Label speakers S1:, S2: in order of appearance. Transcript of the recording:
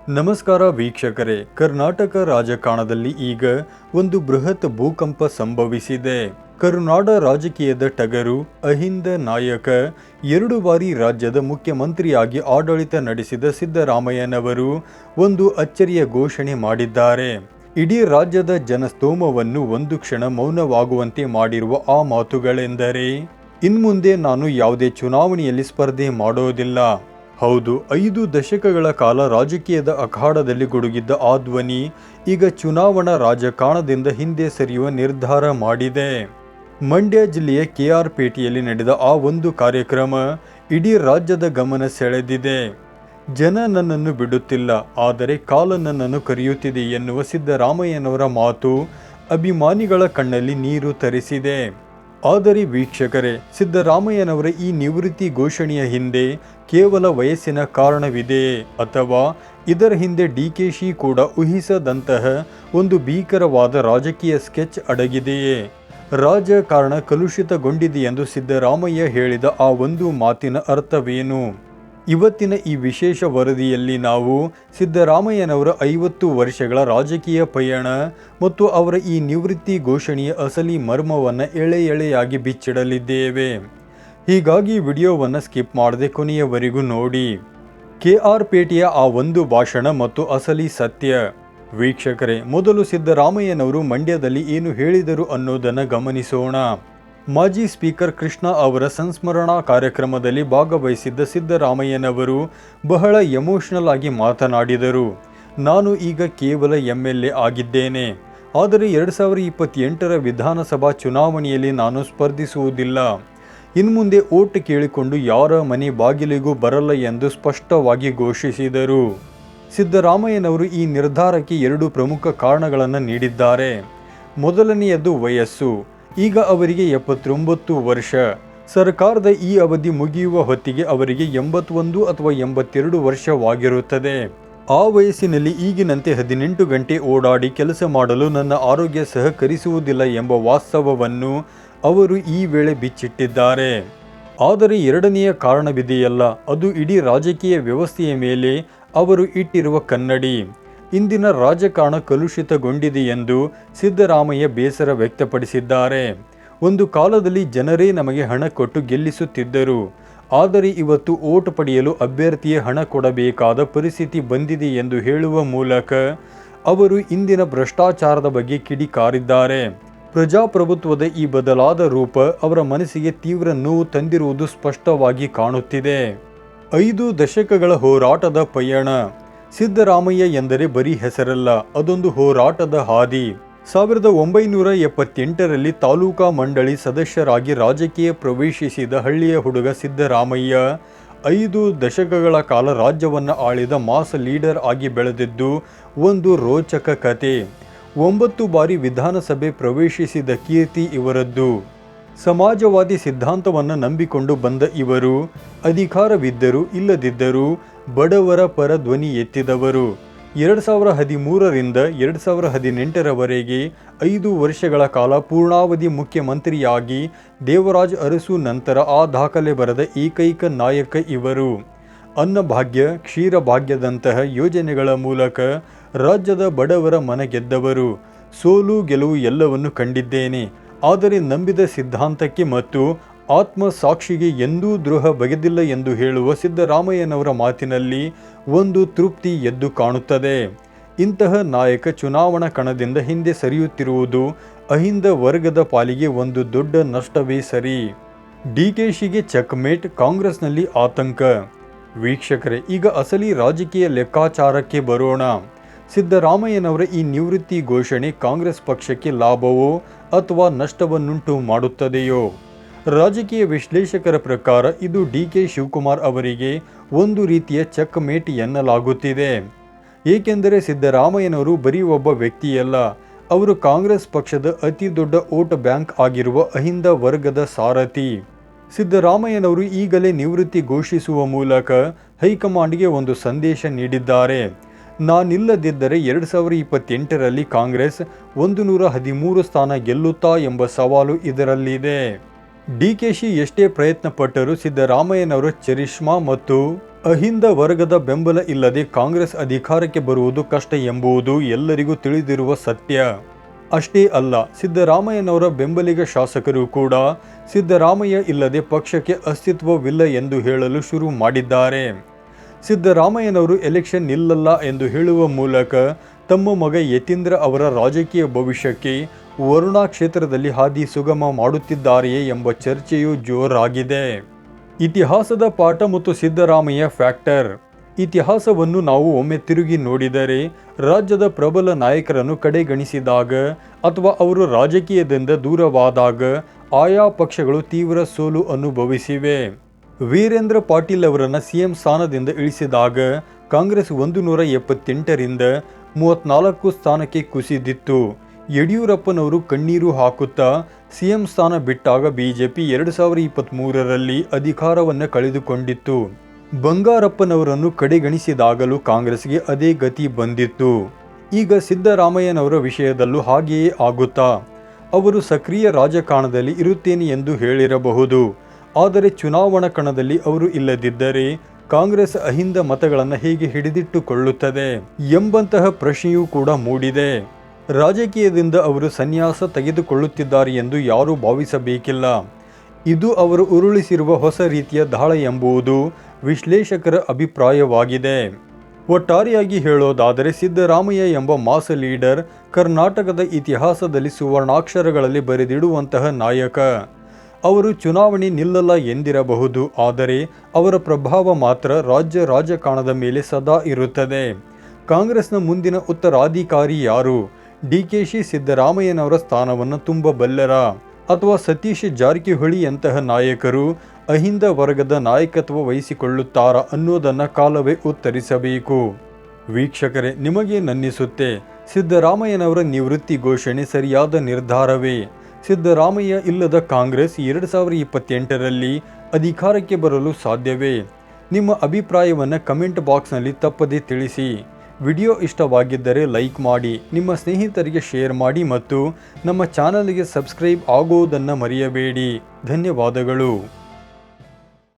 S1: ನಮಸ್ಕಾರ ವೀಕ್ಷಕರೇ. ಕರ್ನಾಟಕ ರಾಜಕಾರಣದಲ್ಲಿ ಈಗ ಒಂದು ಬೃಹತ್ ಭೂಕಂಪ ಸಂಭವಿಸಿದೆ. ಕರುನಾಡ ರಾಜಕೀಯದ ಟಗರು ಅಹಿಂದ ನಾಯಕ 2 ಬಾರಿ ರಾಜ್ಯದ ಮುಖ್ಯಮಂತ್ರಿಯಾಗಿ ಆಡಳಿತ ನಡೆಸಿದ ಸಿದ್ದರಾಮಯ್ಯನವರು ಒಂದು ಅಚ್ಚರಿಯ ಘೋಷಣೆ ಮಾಡಿದ್ದಾರೆ. ಇಡೀ ರಾಜ್ಯದ ಜನಸ್ತೋಮವನ್ನು ಒಂದು ಕ್ಷಣ ಮೌನವಾಗುವಂತೆ ಮಾಡಿರುವ ಆ ಮಾತುಗಳೆಂದರೆ, ಇನ್ಮುಂದೆ ನಾನು ಯಾವುದೇ ಚುನಾವಣೆಯಲ್ಲಿ ಸ್ಪರ್ಧೆ ಮಾಡೋದಿಲ್ಲ. ಹೌದು, 5 ದಶಕಗಳ ಕಾಲ ರಾಜಕೀಯದ ಅಖಾಡದಲ್ಲಿ ಗುಡುಗಿದ್ದ ಆ ಧ್ವನಿ ಈಗ ಚುನಾವಣಾ ರಾಜಕಾರಣದಿಂದ ಹಿಂದೆ ಸರಿಯುವ ನಿರ್ಧಾರ ಮಾಡಿದೆ. ಮಂಡ್ಯ ಜಿಲ್ಲೆಯ KR ಪೇಟೆಯಲ್ಲಿ ನಡೆದ ಆ ಒಂದು ಕಾರ್ಯಕ್ರಮ ಇಡೀ ರಾಜ್ಯದ ಗಮನ ಸೆಳೆದಿದೆ. ಜನ ನನ್ನನ್ನು ಬಿಡುತ್ತಿಲ್ಲ, ಆದರೆ ಕಾಲ ನನ್ನನ್ನು ಕರೆಯುತ್ತಿದೆ ಎನ್ನುವ ಸಿದ್ದರಾಮಯ್ಯನವರ ಮಾತು ಅಭಿಮಾನಿಗಳ ಕಣ್ಣಲ್ಲಿ ನೀರು ತರಿಸಿದೆ. ಆದರೆ ವೀಕ್ಷಕರೇ, ಸಿದ್ದರಾಮಯ್ಯನವರ ಈ ನಿವೃತ್ತಿ ಘೋಷಣೆಯ ಹಿಂದೆ ಕೇವಲ ವಯಸ್ಸಿನ ಕಾರಣವಿದೆಯೇ, ಅಥವಾ ಇದರ ಹಿಂದೆ DKಶಿ ಕೂಡ ಊಹಿಸದಂತಹ ಒಂದು ಭೀಕರವಾದ ರಾಜಕೀಯ ಸ್ಕೆಚ್ ಅಡಗಿದೆಯೇ? ರಾಜಕಾರಣ ಕಲುಷಿತಗೊಂಡಿದೆ ಎಂದು ಸಿದ್ದರಾಮಯ್ಯ ಹೇಳಿದ ಆ ಒಂದು ಮಾತಿನ ಅರ್ಥವೇನು? ಇವತ್ತಿನ ಈ ವಿಶೇಷ ವರದಿಯಲ್ಲಿ ನಾವು ಸಿದ್ದರಾಮಯ್ಯನವರ 50 ವರ್ಷಗಳ ರಾಜಕೀಯ ಪಯಣ ಮತ್ತು ಅವರ ಈ ನಿವೃತ್ತಿ ಘೋಷಣೆಯ ಅಸಲಿ ಮರ್ಮವನ್ನು ಎಳೆಯಾಗಿ ಬಿಚ್ಚಿಡಲಿದ್ದೇವೆ. ಹೀಗಾಗಿ ವಿಡಿಯೋವನ್ನು ಸ್ಕಿಪ್ ಮಾಡದೆ ಕೊನೆಯವರೆಗೂ ನೋಡಿ. KR ಪೇಟೆಯ ಆ ಒಂದು ಭಾಷಣ ಮತ್ತು ಅಸಲಿ ಸತ್ಯ. ವೀಕ್ಷಕರೇ, ಮೊದಲು ಸಿದ್ದರಾಮಯ್ಯನವರು ಮಂಡ್ಯದಲ್ಲಿ ಏನು ಹೇಳಿದರು ಅನ್ನೋದನ್ನು ಗಮನಿಸೋಣ. ಮಾಜಿ ಸ್ಪೀಕರ್ ಕೃಷ್ಣ ಅವರ ಸಂಸ್ಮರಣಾ ಕಾರ್ಯಕ್ರಮದಲ್ಲಿ ಭಾಗವಹಿಸಿದ್ದ ಸಿದ್ದರಾಮಯ್ಯನವರು ಬಹಳ ಎಮೋಷನಲ್ ಆಗಿ ಮಾತನಾಡಿದರು. ನಾನು ಈಗ ಕೇವಲ MLA ಆಗಿದ್ದೇನೆ, ಆದರೆ 2028ರ ವಿಧಾನಸಭಾ ಚುನಾವಣೆಯಲ್ಲಿ ನಾನು ಸ್ಪರ್ಧಿಸುವುದಿಲ್ಲ. ಇನ್ಮುಂದೆ ಓಟ್ ಕೇಳಿಕೊಂಡು ಯಾರ ಮನೆ ಬಾಗಿಲಿಗೂ ಬರಲ್ಲ ಎಂದು ಸ್ಪಷ್ಟವಾಗಿ ಘೋಷಿಸಿದರು. ಸಿದ್ದರಾಮಯ್ಯನವರು ಈ ನಿರ್ಧಾರಕ್ಕೆ 2 ಪ್ರಮುಖ ಕಾರಣಗಳನ್ನು ನೀಡಿದ್ದಾರೆ. ಮೊದಲನೆಯದು ವಯಸ್ಸು. ಈಗ ಅವರಿಗೆ 79 ವರ್ಷ. ಸರ್ಕಾರದ ಈ ಅವಧಿ ಮುಗಿಯುವ ಹೊತ್ತಿಗೆ ಅವರಿಗೆ 81 ಅಥವಾ 82 ವರ್ಷವಾಗಿರುತ್ತದೆ. ಆ ವಯಸ್ಸಿನಲ್ಲಿ ಈಗಿನಂತೆ 18 ಗಂಟೆ ಓಡಾಡಿ ಕೆಲಸ ಮಾಡಲು ನನ್ನ ಆರೋಗ್ಯ ಸಹಕರಿಸುವುದಿಲ್ಲ ಎಂಬ ವಾಸ್ತವವನ್ನು ಅವರು ಈ ವೇಳೆ ಬಿಚ್ಚಿಟ್ಟಿದ್ದಾರೆ. ಆದರೆ ಎರಡನೆಯ ಕಾರಣವಿದೆಯಲ್ಲ, ಅದು ಇಡೀ ರಾಜಕೀಯ ವ್ಯವಸ್ಥೆಯ ಮೇಲೆ ಅವರು ಇಟ್ಟಿರುವ ಕನ್ನಡಿ. ಇಂದಿನ ರಾಜಕಾರಣ ಕಲುಷಿತಗೊಂಡಿದೆ ಎಂದು ಸಿದ್ದರಾಮಯ್ಯ ಬೇಸರ ವ್ಯಕ್ತಪಡಿಸಿದ್ದಾರೆ. ಒಂದು ಕಾಲದಲ್ಲಿ ಜನರೇ ನಮಗೆ ಹಣ ಕೊಟ್ಟು ಗೆಲ್ಲಿಸುತ್ತಿದ್ದರು, ಆದರೆ ಇವತ್ತು ಓಟ್ ಪಡೆಯಲು ಅಭ್ಯರ್ಥಿಯೇ ಹಣ ಕೊಡಬೇಕಾದ ಪರಿಸ್ಥಿತಿ ಬಂದಿದೆ ಎಂದು ಹೇಳುವ ಮೂಲಕ ಅವರು ಇಂದಿನ ಭ್ರಷ್ಟಾಚಾರದ ಬಗ್ಗೆ ಕಿಡಿಕಾರಿದ್ದಾರೆ. ಪ್ರಜಾಪ್ರಭುತ್ವದ ಈ ಬದಲಾದ ರೂಪ ಅವರ ಮನಸ್ಸಿಗೆ ತೀವ್ರ ನೋವು ತಂದಿರುವುದು ಸ್ಪಷ್ಟವಾಗಿ ಕಾಣುತ್ತಿದೆ. 5 ದಶಕಗಳ ಹೋರಾಟದ ಪಯಣ. ಸಿದ್ದರಾಮಯ್ಯ ಎಂದರೆ ಬರೀ ಹೆಸರಲ್ಲ, ಅದೊಂದು ಹೋರಾಟದ ಹಾದಿ. 1978ರಲ್ಲಿ ತಾಲೂಕಾ ಮಂಡಳಿ ಸದಸ್ಯರಾಗಿ ರಾಜಕೀಯ ಪ್ರವೇಶಿಸಿದ ಹಳ್ಳಿಯ ಹುಡುಗ ಸಿದ್ದರಾಮಯ್ಯ 5 ದಶಕಗಳ ಕಾಲ ರಾಜ್ಯವನ್ನು ಆಳಿದ ಮಾಸ್ ಲೀಡರ್ ಆಗಿ ಬೆಳೆದಿದ್ದು ಒಂದು ರೋಚಕ ಕತೆ. 9 ಬಾರಿ ವಿಧಾನಸಭೆ ಪ್ರವೇಶಿಸಿದ ಕೀರ್ತಿ ಇವರದ್ದು. ಸಮಾಜವಾದಿ ಸಿದ್ಧಾಂತವನ್ನು ನಂಬಿಕೊಂಡು ಬಂದ ಇವರು ಅಧಿಕಾರವಿದ್ದರೂ ಇಲ್ಲದಿದ್ದರೂ ಬಡವರ ಪರ ಧ್ವನಿ ಎತ್ತಿದವರು. 2013ರಿಂದ 2018ರವರೆಗೆ 5 ವರ್ಷಗಳ ಕಾಲ ಪೂರ್ಣಾವಧಿ ಮುಖ್ಯಮಂತ್ರಿಯಾಗಿ ದೇವರಾಜ ಅರಸು ನಂತರ ಆ ದಾಖಲೆ ಬರೆದ ಏಕೈಕ ನಾಯಕ ಇವರು. ಅನ್ನಭಾಗ್ಯ, ಕ್ಷೀರಭಾಗ್ಯದಂತಹ ಯೋಜನೆಗಳ ಮೂಲಕ ರಾಜ್ಯದ ಬಡವರ ಮನ ಗೆದ್ದವರು. ಸೋಲು ಗೆಲುವು ಎಲ್ಲವನ್ನು ಕಂಡಿದ್ದೇನೆ, ಆದರೆ ನಂಬಿದ ಸಿದ್ಧಾಂತಕ್ಕೆ ಮತ್ತು ಆತ್ಮಸಾಕ್ಷಿಗೆ ಎಂದೂ ದ್ರೋಹ ಬಗೆದಿಲ್ಲ ಎಂದು ಹೇಳುವ ಸಿದ್ದರಾಮಯ್ಯನವರ ಮಾತಿನಲ್ಲಿ ಒಂದು ತೃಪ್ತಿ ಎದ್ದು ಕಾಣುತ್ತದೆ. ಇಂತಹ ನಾಯಕ ಚುನಾವಣಾ ಕಣದಿಂದ ಹಿಂದೆ ಸರಿಯುತ್ತಿರುವುದು ಅಹಿಂದ ವರ್ಗದ ಪಾಲಿಗೆ ಒಂದು ದೊಡ್ಡ ನಷ್ಟವೇ ಸರಿ. DKಶಿಗೆ ಚೆಕ್ಮೇಟ್, ಕಾಂಗ್ರೆಸ್ನಲ್ಲಿ ಆತಂಕ. ವೀಕ್ಷಕರೇ, ಈಗ ಅಸಲಿ ರಾಜಕೀಯ ಲೆಕ್ಕಾಚಾರಕ್ಕೆ ಬರೋಣ. ಸಿದ್ದರಾಮಯ್ಯನವರ ಈ ನಿವೃತ್ತಿ ಘೋಷಣೆ ಕಾಂಗ್ರೆಸ್ ಪಕ್ಷಕ್ಕೆ ಲಾಭವೋ ಅಥವಾ ನಷ್ಟವನ್ನುಂಟು ಮಾಡುತ್ತದೆಯೋ? ರಾಜಕೀಯ ವಿಶ್ಲೇಷಕರ ಪ್ರಕಾರ ಇದು DK ಶಿವಕುಮಾರ್ ಅವರಿಗೆ ಒಂದು ರೀತಿಯ ಚೆಕ್ ಮೇಟ್ ಎನ್ನಲಾಗುತ್ತಿದೆ. ಏಕೆಂದರೆ ಸಿದ್ದರಾಮಯ್ಯನವರು ಬರೀ ಒಬ್ಬ ವ್ಯಕ್ತಿಯಲ್ಲ, ಅವರು ಕಾಂಗ್ರೆಸ್ ಪಕ್ಷದ ಅತಿ ದೊಡ್ಡ ವೋಟ್ ಬ್ಯಾಂಕ್ ಆಗಿರುವ ಅಹಿಂದ ವರ್ಗದ ಸಾರಥಿ. ಸಿದ್ದರಾಮಯ್ಯನವರು ಈಗಲೇ ನಿವೃತ್ತಿ ಘೋಷಿಸುವ ಮೂಲಕ ಹೈಕಮಾಂಡ್ಗೆ ಒಂದು ಸಂದೇಶ ನೀಡಿದ್ದಾರೆ. ನಾನಿಲ್ಲದಿದ್ದರೆ 2028ರಲ್ಲಿ ಕಾಂಗ್ರೆಸ್ 113 ಸ್ಥಾನ ಗೆಲ್ಲುತ್ತಾ ಎಂಬ ಸವಾಲು ಇದರಲ್ಲಿದೆ. DKಶಿ ಎಷ್ಟೇ ಪ್ರಯತ್ನ ಪಟ್ಟರೂ ಸಿದ್ದರಾಮಯ್ಯನವರ ಚರಿಷ್ಮಾ ಮತ್ತು ಅಹಿಂದ ವರ್ಗದ ಬೆಂಬಲ ಇಲ್ಲದೆ ಕಾಂಗ್ರೆಸ್ ಅಧಿಕಾರಕ್ಕೆ ಬರುವುದು ಕಷ್ಟ ಎಂಬುದು ಎಲ್ಲರಿಗೂ ತಿಳಿದಿರುವ ಸತ್ಯ. ಅಷ್ಟೇ ಅಲ್ಲ, ಸಿದ್ದರಾಮಯ್ಯನವರ ಬೆಂಬಲಿಗ ಶಾಸಕರು ಕೂಡ ಸಿದ್ದರಾಮಯ್ಯ ಇಲ್ಲದೆ ಪಕ್ಷಕ್ಕೆ ಅಸ್ತಿತ್ವವಿಲ್ಲ ಎಂದು ಹೇಳಲು ಶುರು ಮಾಡಿದ್ದಾರೆ. ಸಿದ್ದರಾಮಯ್ಯನವರು ಎಲೆಕ್ಷನ್ ನಿಲ್ಲಲ್ಲ ಎಂದು ಹೇಳುವ ಮೂಲಕ ತಮ್ಮ ಮಗ ಯತೀಂದ್ರ ಅವರ ರಾಜಕೀಯ ಭವಿಷ್ಯಕ್ಕೆ ವರುಣಾ ಕ್ಷೇತ್ರದಲ್ಲಿ ಹಾದಿ ಸುಗಮ ಮಾಡುತ್ತಿದ್ದಾರೆಯೇ ಎಂಬ ಚರ್ಚೆಯು ಜೋರಾಗಿದೆ. ಇತಿಹಾಸದ ಪಾಠ ಮತ್ತು ಸಿದ್ದರಾಮಯ್ಯ ಫ್ಯಾಕ್ಟರ್. ಇತಿಹಾಸವನ್ನು ನಾವು ಒಮ್ಮೆ ತಿರುಗಿ ನೋಡಿದರೆ ರಾಜ್ಯದ ಪ್ರಬಲ ನಾಯಕರನ್ನು ಕಡೆಗಣಿಸಿದಾಗ ಅಥವಾ ಅವರು ರಾಜಕೀಯದಿಂದ ದೂರವಾದಾಗ ಆಯಾ ಪಕ್ಷಗಳು ತೀವ್ರ ಸೋಲು ಅನುಭವಿಸಿವೆ. ವೀರೇಂದ್ರ ಪಾಟೀಲ್ ಅವರನ್ನು ಸಿಎಂ ಸ್ಥಾನದಿಂದ ಇಳಿಸಿದಾಗ ಕಾಂಗ್ರೆಸ್ 178ರಿಂದ 34 ಸ್ಥಾನಕ್ಕೆ ಕುಸಿದಿತ್ತು. ಯಡಿಯೂರಪ್ಪನವರು ಕಣ್ಣೀರು ಹಾಕುತ್ತಾ ಸಿಎಂ ಸ್ಥಾನ ಬಿಟ್ಟಾಗ ಬಿಜೆಪಿ 2023ರಲ್ಲಿ ಅಧಿಕಾರವನ್ನು ಕಳೆದುಕೊಂಡಿತ್ತು. ಬಂಗಾರಪ್ಪನವರನ್ನು ಕಡೆಗಣಿಸಿದಾಗಲೂ ಕಾಂಗ್ರೆಸ್ಗೆ ಅದೇ ಗತಿ ಬಂದಿತ್ತು. ಈಗ ಸಿದ್ದರಾಮಯ್ಯನವರ ವಿಷಯದಲ್ಲೂ ಹಾಗೆಯೇ ಆಗುತ್ತಾ? ಅವರು ಸಕ್ರಿಯ ರಾಜಕಾರಣದಲ್ಲಿ ಇರುತ್ತೇನೆ ಎಂದು ಹೇಳಿರಬಹುದು, ಆದರೆ ಚುನಾವಣಾ ಕಣದಲ್ಲಿ ಅವರು ಇಲ್ಲದಿದ್ದರೆ ಕಾಂಗ್ರೆಸ್ ಅಹಿಂದ ಮತಗಳನ್ನು ಹೇಗೆ ಹಿಡಿದಿಟ್ಟುಕೊಳ್ಳುತ್ತದೆ ಎಂಬಂತಹ ಪ್ರಶ್ನೆಯೂ ಕೂಡ ಮೂಡಿದೆ. ರಾಜಕೀಯದಿಂದ ಅವರು ಸನ್ಯಾಸ ತೆಗೆದುಕೊಳ್ಳುತ್ತಿದ್ದಾರೆ ಎಂದು ಯಾರೂ ಭಾವಿಸಬೇಕಿಲ್ಲ. ಇದು ಅವರು ಉರುಳಿಸಿರುವ ಹೊಸ ರೀತಿಯ ದಾಳ ಎಂಬುದು ವಿಶ್ಲೇಷಕರ ಅಭಿಪ್ರಾಯವಾಗಿದೆ. ಒಟ್ಟಾರೆಯಾಗಿ ಹೇಳೋದಾದರೆ ಸಿದ್ದರಾಮಯ್ಯ ಎಂಬ ಮಾಸ್ ಲೀಡರ್ ಕರ್ನಾಟಕದ ಇತಿಹಾಸದಲ್ಲಿ ಸುವರ್ಣಾಕ್ಷರಗಳಲ್ಲಿ ಬರೆದಿಡುವಂತಹ ನಾಯಕ. ಅವರು ಚುನಾವಣೆ ನಿಲ್ಲಲ್ಲ ಎಂದಿರಬಹುದು, ಆದರೆ ಅವರ ಪ್ರಭಾವ ಮಾತ್ರ ರಾಜ್ಯ ರಾಜಕಾರಣದ ಮೇಲೆ ಸದಾ ಇರುತ್ತದೆ. ಕಾಂಗ್ರೆಸ್ನ ಮುಂದಿನ ಉತ್ತರಾಧಿಕಾರಿ ಯಾರು? ಡಿಕೆಶಿ ಸಿದ್ದರಾಮಯ್ಯನವರ ಸ್ಥಾನವನ್ನು ತುಂಬಬಲ್ಲರ ಅಥವಾ ಸತೀಶ್ ಜಾರಕಿಹೊಳಿಯಂತಹ ನಾಯಕರು ಅಹಿಂದ ವರ್ಗದ ನಾಯಕತ್ವ ವಹಿಸಿಕೊಳ್ಳುತ್ತಾರಾ ಅನ್ನೋದನ್ನು ಕಾಲವೇ ಉತ್ತರಿಸಬೇಕು. ವೀಕ್ಷಕರೇ, ನಿಮಗೇನನ್ನಿಸುತ್ತೆ? ಸಿದ್ದರಾಮಯ್ಯನವರ ನಿವೃತ್ತಿ ಘೋಷಣೆ ಸರಿಯಾದ ನಿರ್ಧಾರವೇ? ಸಿದ್ದರಾಮಯ್ಯ ಇಲ್ಲದ ಕಾಂಗ್ರೆಸ್ 2028ರಲ್ಲಿ ಅಧಿಕಾರಕ್ಕೆ ಬರಲು ಸಾಧ್ಯವೇ? ನಿಮ್ಮ ಅಭಿಪ್ರಾಯವನ್ನು ಕಮೆಂಟ್ ಬಾಕ್ಸ್ನಲ್ಲಿ ತಪ್ಪದೇ ತಿಳಿಸಿ. ವಿಡಿಯೋ ಇಷ್ಟವಾಗಿದ್ದರೆ ಲೈಕ್ ಮಾಡಿ, ನಿಮ್ಮ ಸ್ನೇಹಿತರಿಗೆ ಶೇರ್ ಮಾಡಿ ಮತ್ತು ನಮ್ಮ ಚಾನಲ್ಗೆ ಸಬ್ಸ್ಕ್ರೈಬ್ ಆಗುವುದನ್ನು ಮರೆಯಬೇಡಿ. ಧನ್ಯವಾದಗಳು.